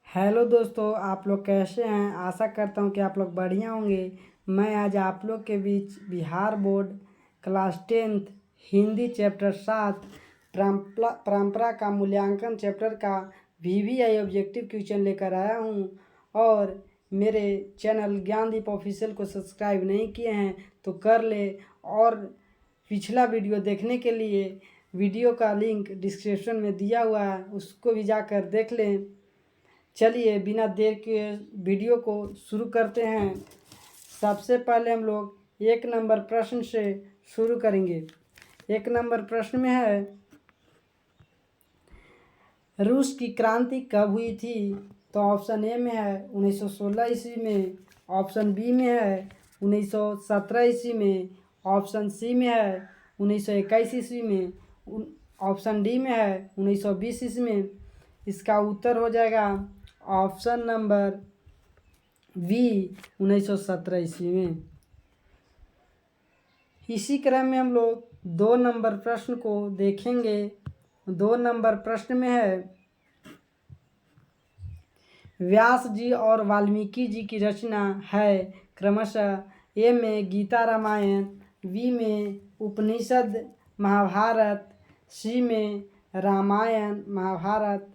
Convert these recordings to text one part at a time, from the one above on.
Hello दोस्तों, आप लोग कैसे हैं। आशा करता हूँ कि आप लोग बढ़िया होंगे। मैं आज आप लोग के बीच Bihar board class 10th Hindi chapter 7 परंपरा का मूल्यांकन चैप्टर का VVI ऑब्जेक्टिव क्वेश्चन लेकर आया हूँ। और मेरे चैनल ज्ञानदीप ऑफिशियल को सब्सक्राइब नहीं किए हैं तो कर ले, और पिछला वीडियो देखने के लिए वीडियो का लिंक डिस्क्रिप्शन में दिया हुआ है, उसको भी जाकर देख लें। चलिए बिना देर के वीडियो को शुरू करते हैं। सबसे पहले हम लोग 1 नंबर प्रश्न से शुरू करेंगे। 1 नंबर प्रश्न में है, रूस की क्रांति कब हुई थी। तो ऑप्शन ए में है 1916 ईस्वी में, ऑप्शन बी में है 1917 ईस्वी में, ऑप्शन सी में है 1921 ईस्वी में, ऑप्शन डी में है 1920 ईस्वी में। इसका उत्तर हो जाएगा ऑप्शन नंबर बी 1917 ईस्वी में। इसी क्रम में हम लोग 2 नंबर प्रश्न को देखेंगे। 2 नंबर प्रश्न में है, व्यास जी और वाल्मीकि जी की रचना है क्रमशः ए में गीता रामायण, बी में उपनिषद महाभारत, सी में रामायण महाभारत,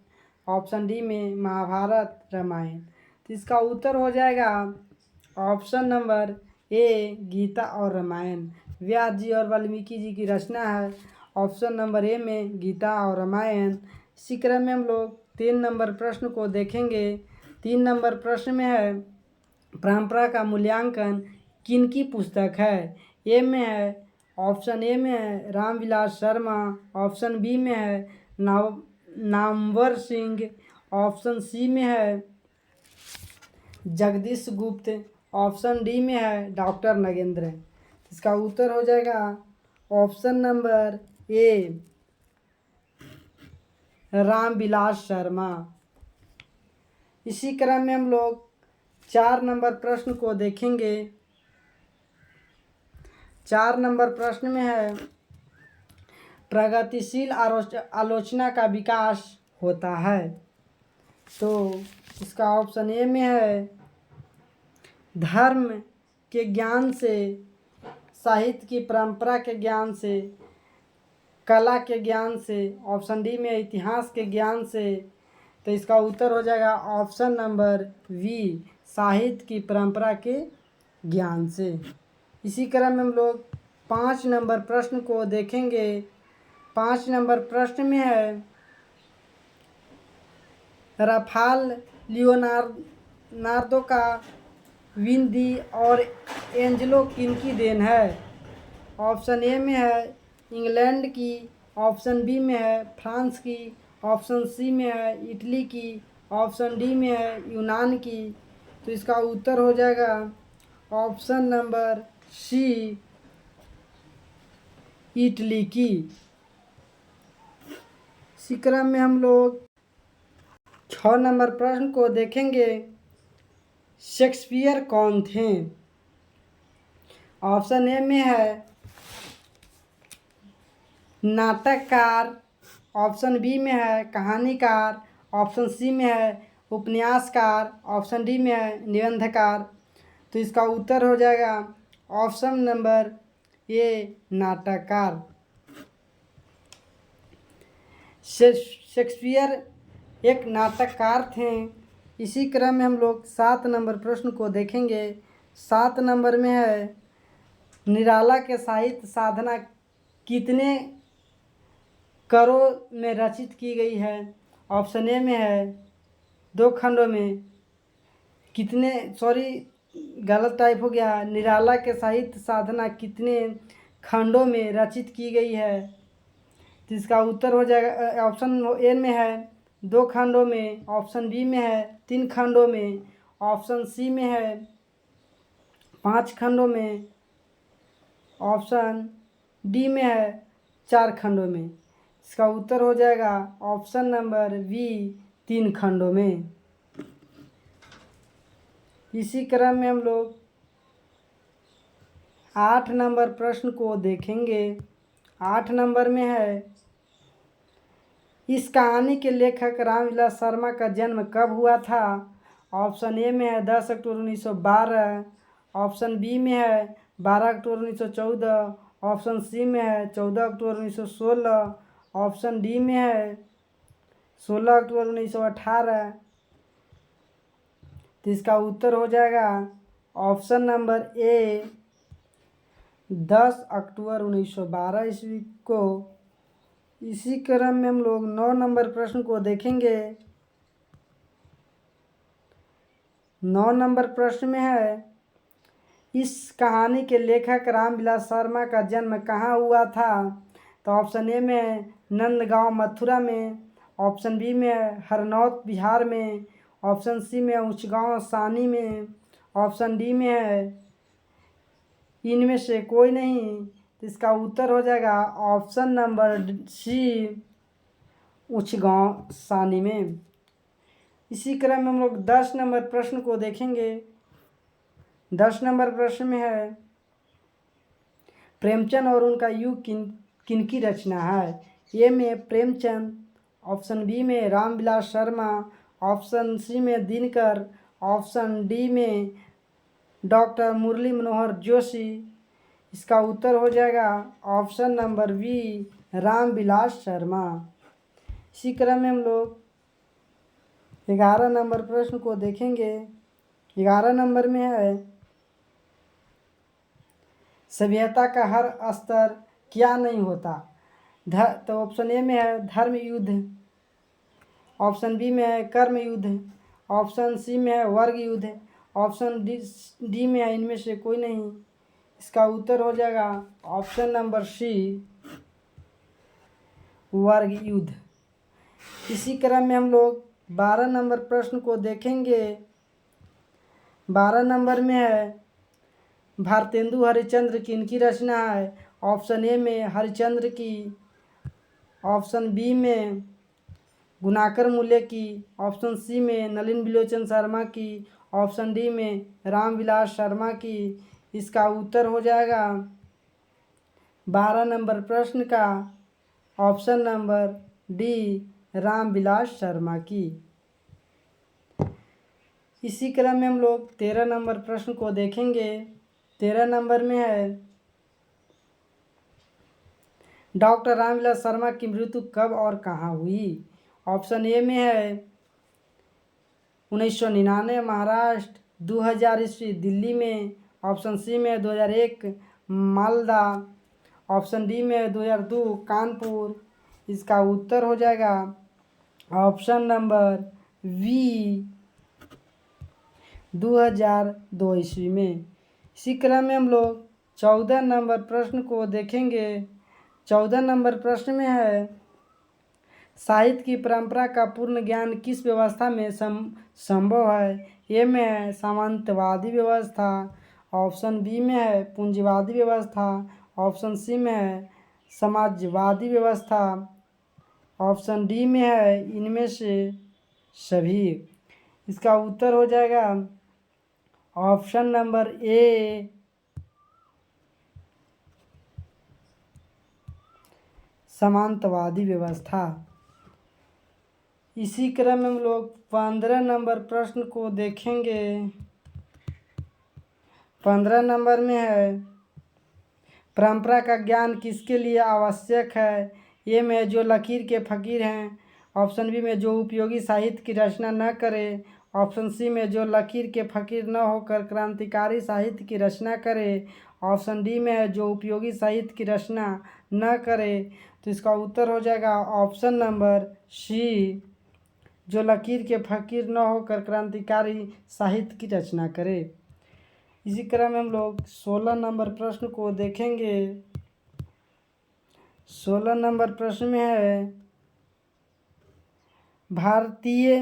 ऑप्शन डी में महाभारत रामायण। तो इसका उत्तर हो जाएगा ऑप्शन नंबर ए गीता और रामायण। व्यास जी और वाल्मीकि जी की रचना है ऑप्शन नंबर ए में गीता और रामायण। इसी क्रम में हम लोग 3 नंबर प्रश्न को देखेंगे। 3 नंबर प्रश्न में है, परंपरा का मूल्यांकन किनकी पुस्तक है। ए में है ऑप्शन ए में है रामविलास शर्मा, ऑप्शन बी में है नामवर सिंह, ऑप्शन सी में है जगदीश गुप्त, ऑप्शन डी में है डॉक्टर नगेंद्र। इसका उत्तर हो जाएगा option number A Ramvilas Sharma. इसी क्रम में हम लोग 4 नंबर प्रश्न को देखेंगे। 4 नंबर प्रश्न में है, प्रगतिशील आलोचना का विकास होता है। तो इसका ऑप्शन ए में है धर्म के ज्ञान से, साहित्य की परंपरा के ज्ञान से, कला के ज्ञान से, ऑप्शन डी में इतिहास के ज्ञान से। तो इसका उत्तर हो जाएगा ऑप्शन नंबर वी साहित्य की परंपरा के ज्ञान से। इसी क्रम में हम लोग 5 नंबर प्रश्न को देखेंगे। 5 नंबर प्रश्न में है, राफाल लियोनार्दो का विंदी और एंजेलो किनकी देन है। ऑप्शन ए में है इंग्लैंड की, ऑप्शन बी में है फ्रांस की, ऑप्शन सी में है इटली की, ऑप्शन डी में है यूनान की। तो इसका उत्तर हो जाएगा ऑप्शन नंबर सी इटली की। इसी क्रम में हम लोग 6 नंबर प्रश्न को देखेंगे, शेक्सपियर कौन थे। ऑप्शन ए में है नाटककार, ऑप्शन बी में है कहानीकार, ऑप्शन सी में है उपन्यासकार, ऑप्शन डी में है निबंधकार। तो इसका उत्तर हो जाएगा ऑप्शन नंबर ए नाटककार। शेक्सपियर एक नाटककार थे। इसी क्रम में हम लोग 7 नंबर प्रश्न को देखेंगे। 7 नंबर में है, निराला के साहित्य साधना कितने करों में रचित की गई है। ऑप्शन ए में है 2 खंडों में, कितने गलत टाइप हो गया, निराला के साहित्य साधना कितने खंडों में रचित की गई है। तो इसका उत्तर हो जाएगा ऑप्शन ए में है 2 खंडों में, ऑप्शन बी में है 3 खंडों में, ऑप्शन सी में है 5 खंडों में, ऑप्शन डी में है 4 खंडों में। इसका उत्तर हो जाएगा ऑप्शन नंबर बी 3 खंडों में। इसी क्रम में हम लोग 8 नंबर प्रश्न को देखेंगे। 8 नंबर में है, इस कहानी के लेखक रामविलास शर्मा का जन्म कब हुआ था? ऑप्शन ए में है 10 अक्टूबर 1912, ऑप्शन बी में है 12 अक्टूबर 1914, ऑप्शन सी में है 14 अक्टूबर 1916, ऑप्शन डी में है 16 अक्टूबर 1918। तो इसका उत्तर हो जाएगा ऑप्शन नंबर ए 10 अक्टूबर 1912 ईस्वी को। इसी क्रम में हम लोग 9 नंबर प्रश्न को देखेंगे। 9 नंबर प्रश्न में है, इस कहानी के लेखक रामविलास शर्मा का जन्म कहाँ हुआ था? तो ऑप्शन ए में है नंदगांव मथुरा में, ऑप्शन बी में है हरनौत बिहार में, ऑप्शन सी में है ऊंचगांव सानी में, ऑप्शन डी में है इनमें से कोई नहीं। तो इसका उत्तर हो जाएगा ऑप्शन नंबर सी ऊंचगांव सानी में। इसी क्रम में हम लोग 10 नंबर प्रश्न को देखेंगे। 10 नंबर प्रश्न में है, प्रेमचंद और उनका युग किनकी रचना है? ए में प्रेमचंद, ऑप्शन बी में रामविलास शर्मा, ऑप्शन सी में दिनकर, ऑप्शन डी में डॉक्टर मुरली मनोहर जोशी। इसका उत्तर हो जाएगा option number B Ramvilas Sharma. इसी क्रम में हम लोग 11 नंबर प्रश्न को देखेंगे। 11 नंबर में है, सभ्यता का हर स्तर क्या नहीं होता? तो ऑप्शन ए में है धर्म युद्ध, ऑप्शन बी में है कर्म युद्ध, ऑप्शन सी में है वर्ग युद्ध, ऑप्शन डी में है इनमें से कोई नहीं। इसका उत्तर हो जाएगा ऑप्शन नंबर सी वर्ग युद्ध। इसी क्रम में हम लोग 12 नंबर प्रश्न को देखेंगे। 12 नंबर में है, भारतेंदु हरिश्चंद्र किनकी रचना है? ऑप्शन ए में हरिश्चंद्र की, ऑप्शन बी में गुणाकर मूल्य की, ऑप्शन सी में नलिन बिलोचन शर्मा की, ऑप्शन डी में रामविलास शर्मा की। इसका उत्तर हो जाएगा 12 नंबर प्रश्न का option number D Ramvilas Sharma की। इसी क्रम में हम लोग 13 नंबर प्रश्न को देखेंगे। 13 नंबर में है, डॉक्टर रामविलास शर्मा की मृत्यु कब और कहाँ हुई? ऑप्शन ए में है 1999 महाराष्ट्र, 2000 ईस्वी दिल्ली में, ऑप्शन सी में 2001 मालदा, ऑप्शन डी में 2002 कानपुर। इसका उत्तर हो जाएगा ऑप्शन नंबर वी 2002 ईस्वी में। इसी क्रम में हम लोग 14 नंबर प्रश्न को देखेंगे। 14 नंबर प्रश्न में है, साहित्य की परंपरा का पूर्ण ज्ञान किस व्यवस्था में संभव है? ए में है सामंतवादी व्यवस्था, ऑप्शन बी में है पूंजीवादी व्यवस्था, ऑप्शन सी में है समाजवादी व्यवस्था, ऑप्शन डी में है इनमें से सभी। इसका उत्तर हो जाएगा ऑप्शन नंबर ए समांतवादी व्यवस्था। इसी क्रम में हम लोग 15 नंबर प्रश्न को देखेंगे। 15 नंबर में है, परंपरा का ज्ञान किसके लिए आवश्यक है? ए में जो लकीर के फकीर हैं, ऑप्शन बी में जो उपयोगी साहित्य की रचना न करे, ऑप्शन सी में जो लकीर के फकीर न होकर क्रांतिकारी साहित्य की रचना करे, ऑप्शन डी में है जो उपयोगी साहित्य की रचना न करे। तो इसका उत्तर हो जाएगा ऑप्शन नंबर सी जो लकीर के फकीर न होकर क्रांतिकारी साहित्य की रचना करे। इसी क्रम में हम लोग 16 नंबर प्रश्न को देखेंगे। 16 नंबर प्रश्न में है, भारतीय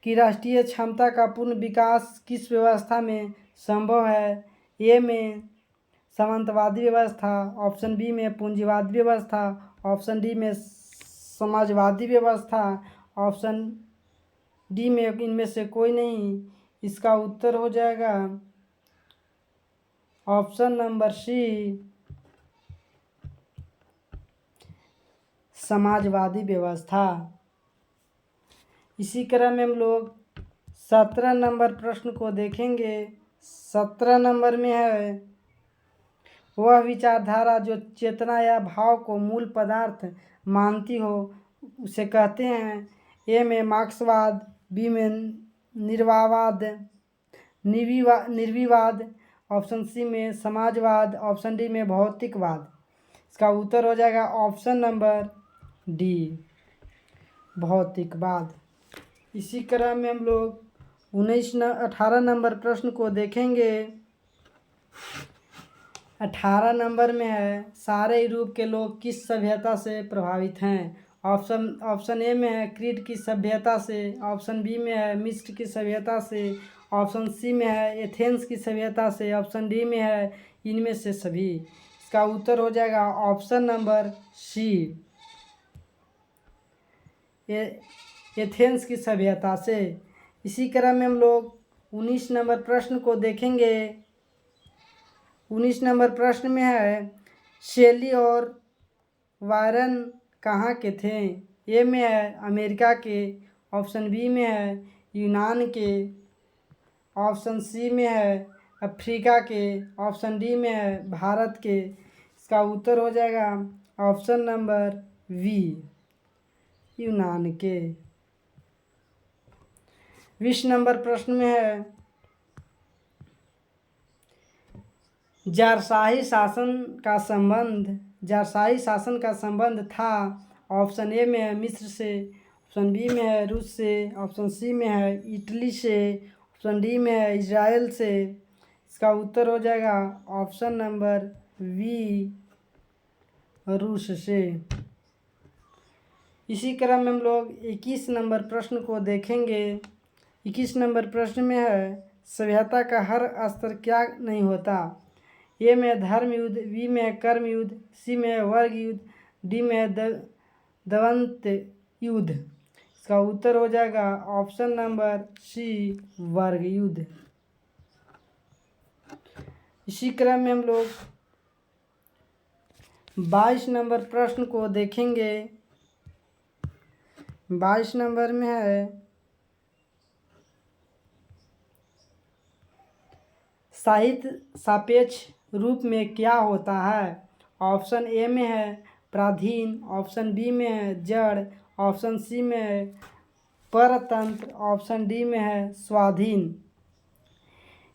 की राष्ट्रीय क्षमता का पूर्ण विकास किस व्यवस्था में संभव है? ए में सामंतवादी व्यवस्था, ऑप्शन बी में पूंजीवादी व्यवस्था, ऑप्शन डी में समाजवादी व्यवस्था, ऑप्शन डी में इनमें से कोई नहीं। इसका उत्तर हो जाएगा ऑप्शन नंबर सी समाजवादी व्यवस्था। इसी क्रम में हम लोग 17 नंबर प्रश्न को देखेंगे। 17 नंबर में है, वह विचारधारा जो चेतना या भाव को मूल पदार्थ मानती हो उसे कहते हैं। ए में मार्क्सवाद, बी में निर्विवाद, ऑप्शन सी में समाजवाद, ऑप्शन डी में भौतिकवाद। इसका उत्तर हो जाएगा ऑप्शन नंबर डी, भौतिकवाद। इसी क्रम में हम लोग 18 नंबर प्रश्न को देखेंगे। 18 नंबर में है, सारे यूरोप के लोग किस सभ्यता से प्रभावित हैं। ऑप्शन ए में है क्रीट की सभ्यता से, ऑप्शन बी में है मिस्र की सभ्यता से, ऑप्शन सी में है एथेंस की सभ्यता से, ऑप्शन डी में है इनमें से सभी। इसका उत्तर हो जाएगा ऑप्शन नंबर सी, एथेंस की सभ्यता से। इसी क्रम में हम लोग 19 नंबर प्रश्न को देखेंगे। 19 नंबर प्रश्न में है, शेली और वायरन कहाँ के थे। ए में है अमेरिका के, ऑप्शन बी में है यूनान के, ऑप्शन सी में है अफ्रीका के, ऑप्शन डी में है भारत के। इसका उत्तर हो जाएगा ऑप्शन नंबर बी, यूनान के। 20 नंबर प्रश्न में है, जारशाही शासन का संबंध था। ऑप्शन ए में है मिस्र से, ऑप्शन बी में है रूस से, ऑप्शन सी में है इटली से, ऑप्शन डी में है इजराइल से। इसका उत्तर हो जाएगा ऑप्शन नंबर बी, रूस से। इसी क्रम में हम लोग 21 नंबर प्रश्न को देखेंगे। 21 नंबर प्रश्न में है, सभ्यता का हर स्तर क्या नहीं होता। ए में धर्म युद्ध, बी में कर्म युद्ध, सी में वर्ग युद्ध, डी में द्वंद्व युद्ध। इसका उत्तर हो जाएगा ऑप्शन नंबर सी, वर्ग युद्ध। इसी क्रम में हम लोग 22 नंबर प्रश्न को देखेंगे। 22 नंबर में है, साहित्य सापेक्ष रूप में क्या होता है। ऑप्शन ए में है पराधीन, ऑप्शन बी में है जड़, ऑप्शन सी में है परतंत्र, ऑप्शन डी में है स्वाधीन।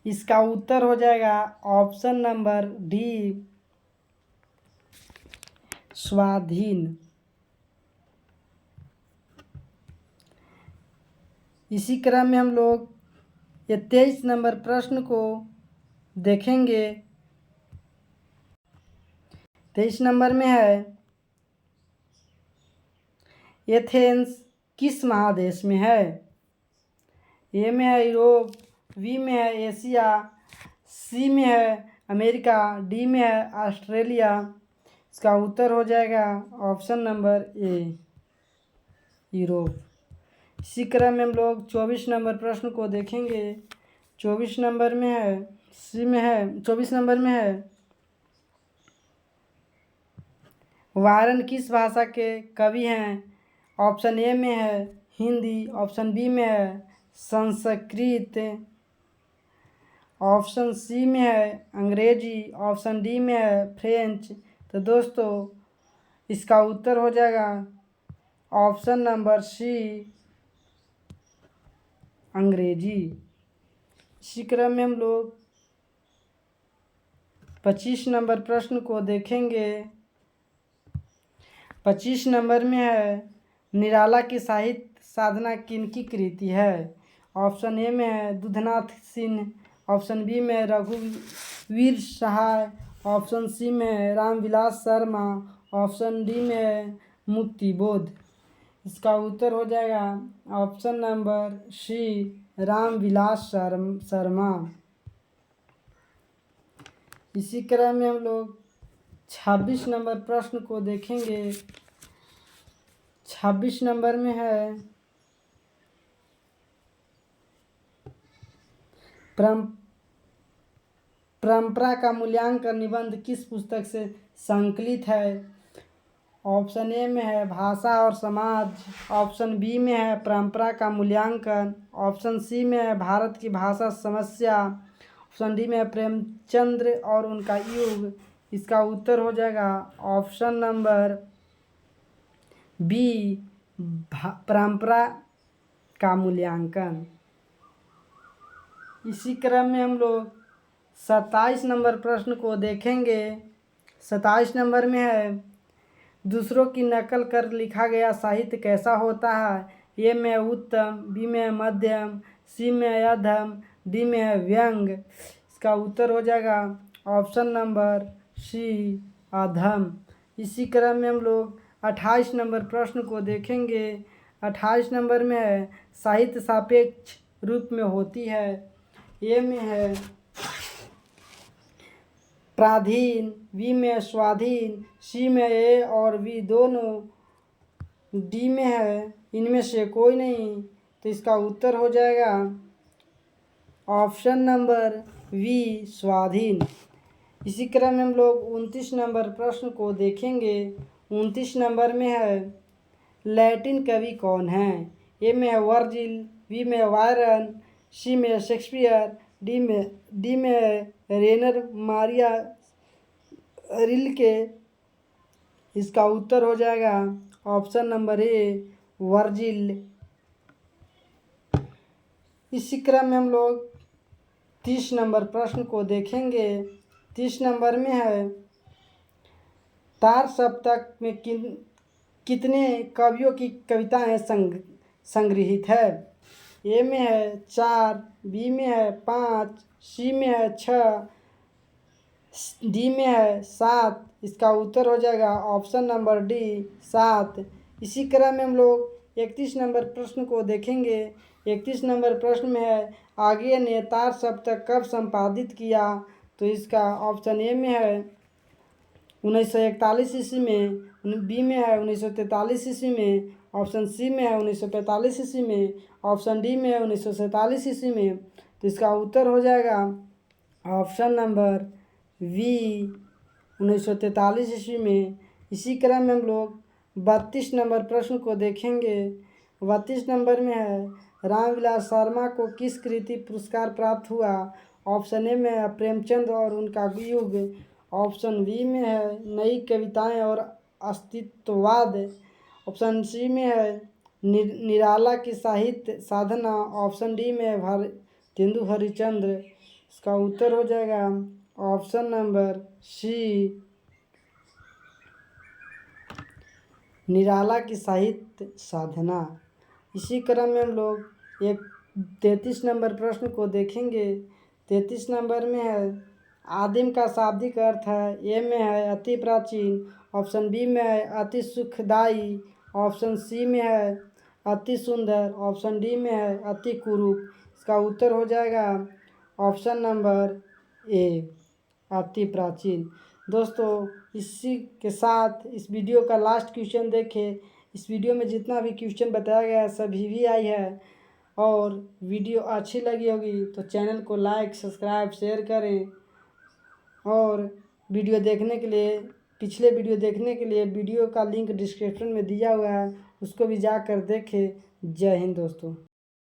इसका उत्तर हो जाएगा ऑप्शन नंबर डी, स्वाधीन। इसी क्रम में हम लोग ये 23 नंबर प्रश्न को देखेंगे। 23 नंबर में है, एथेंस किस महादेश में है। ए में है यूरोप, बी में है एशिया, सी में है अमेरिका, डी में है ऑस्ट्रेलिया। इसका उत्तर हो जाएगा ऑप्शन नंबर ए, यूरोप। इसी क्रम में हम लोग 24 नंबर प्रश्न को देखेंगे। 24 नंबर में है, 24 नंबर में है, वायरन किस भाषा के कवि हैं। ऑप्शन ए में है हिंदी, ऑप्शन बी में है संस्कृत, ऑप्शन सी में है अंग्रेजी, ऑप्शन डी में है फ्रेंच। तो दोस्तों इसका उत्तर हो जाएगा ऑप्शन नंबर सी, अंग्रेजी। इसी क्रम में हम लोग 25 नंबर प्रश्न को देखेंगे। 25 नंबर में है, निराला की साहित्य साधना किनकी कृति है। ऑप्शन ए में है दुधनाथ सिंह, ऑप्शन बी में रघुवीर सहाय, ऑप्शन सी में है रामविलास शर्मा, ऑप्शन डी में है मुक्तिबोध। इसका उत्तर हो जाएगा option number C, Ramvilas Sharma. इसी क्रम में हम लोग 26 नंबर प्रश्न को देखेंगे। 26 नंबर में है, परंपरा का मूल्यांकन निबंध किस पुस्तक से संकलित है। ऑप्शन ए में है भाषा और समाज, ऑप्शन बी में है परंपरा का मूल्यांकन, ऑप्शन सी में है भारत की भाषा समस्या, ऑप्शन डी में है प्रेमचंद्र और उनका युग। इसका उत्तर हो जाएगा ऑप्शन नंबर बी, परंपरा का मूल्यांकन। इसी क्रम में हम लोग 27 नंबर प्रश्न को देखेंगे। 27 नंबर में है दूसरों की नकल कर लिखा गया साहित्य कैसा होता है। ए में है उत्तम, बी में है मध्यम, सी में है अधम, डी में है व्यंग। इसका उत्तर हो जाएगा ऑप्शन नंबर सी, अधम। इसी क्रम में हम लोग 28 नंबर प्रश्न को देखेंगे। 28 नंबर में है साहित्य सापेक्ष रूप में होती है। ए में है प्राधीन, बी में स्वाधीन, सी में ए और बी दोनों, डी में है इनमें से कोई नहीं। तो इसका उत्तर हो जाएगा ऑप्शन नंबर वी, स्वाधीन। इसी क्रम में हम लोग 29 नंबर प्रश्न को देखेंगे। 29 नंबर में है लैटिन कवि कौन है। ए में है वर्जिल, बी में है वायरन, सी में है शेक्सपियर, डी में है रेनर मारिया रिल्के। इसका उत्तर हो जाएगा ऑप्शन नंबर ए, वर्जिल। इसी क्रम में हम लोग 30 नंबर प्रश्न को देखेंगे। 30 नंबर में है तार सप्तक में कितने कवियों की कविताएं संग्रहित है। ए में है 4, बी में है 5, सी में है 6, डी में है 7। इसका उत्तर हो जाएगा ऑप्शन नंबर डी, 7। इसी क्रम में हम लोग 31 नंबर प्रश्न को देखेंगे। 31 नंबर प्रश्न में है आगे ने तार सप्तक कब संपादित किया। तो इसका ऑप्शन ए में है 1941 ईस्वी में, बी में है 1943 ईस्वी में, ऑप्शन सी में है 1945 ईस्वी में, ऑप्शन डी में है 1947 ईस्वी में। तो इसका उत्तर हो जाएगा ऑप्शन नंबर वी, 1943 ईस्वी में। इसी क्रम में हम लोग 32 नंबर प्रश्न को देखेंगे। 32 नंबर में है रामविलास शर्मा को किस कृति पुरस्कार प्राप्त हुआ। ऑप्शन ए में है प्रेमचंद और उनका युग, ऑप्शन बी में है नई कविताएं और अस्तित्ववाद, ऑप्शन सी में है निराला की साहित्य साधना, ऑप्शन डी में है भारतेंदु हरिश्चंद्र। इसका उत्तर हो जाएगा ऑप्शन नंबर सी, निराला की साहित्य साधना। इसी क्रम में हम लोग एक 33 नंबर प्रश्न को देखेंगे। 33 नंबर में है आदिम का शाब्दिक अर्थ है। ए में है अति प्राचीन, ऑप्शन बी में है अति सुखदायी, ऑप्शन सी में है अति सुंदर, ऑप्शन डी में है अति कुरूप। इसका उत्तर हो जाएगा ऑप्शन नंबर ए, अति प्राचीन। दोस्तों इसी के साथ इस वीडियो का लास्ट क्वेश्चन देखें। इस वीडियो में जितना भी क्वेश्चन बताया गया है सभी भी आई है, और वीडियो अच्छी लगी होगी तो चैनल को लाइक, सब्सक्राइब, शेयर करें। और वीडियो देखने के लिए, पिछले वीडियो देखने के लिए वीडियो का लिंक डिस्क्रिप्शन में दिया हुआ है, उसको भी जाकर देखें। जय हिंद दोस्तों।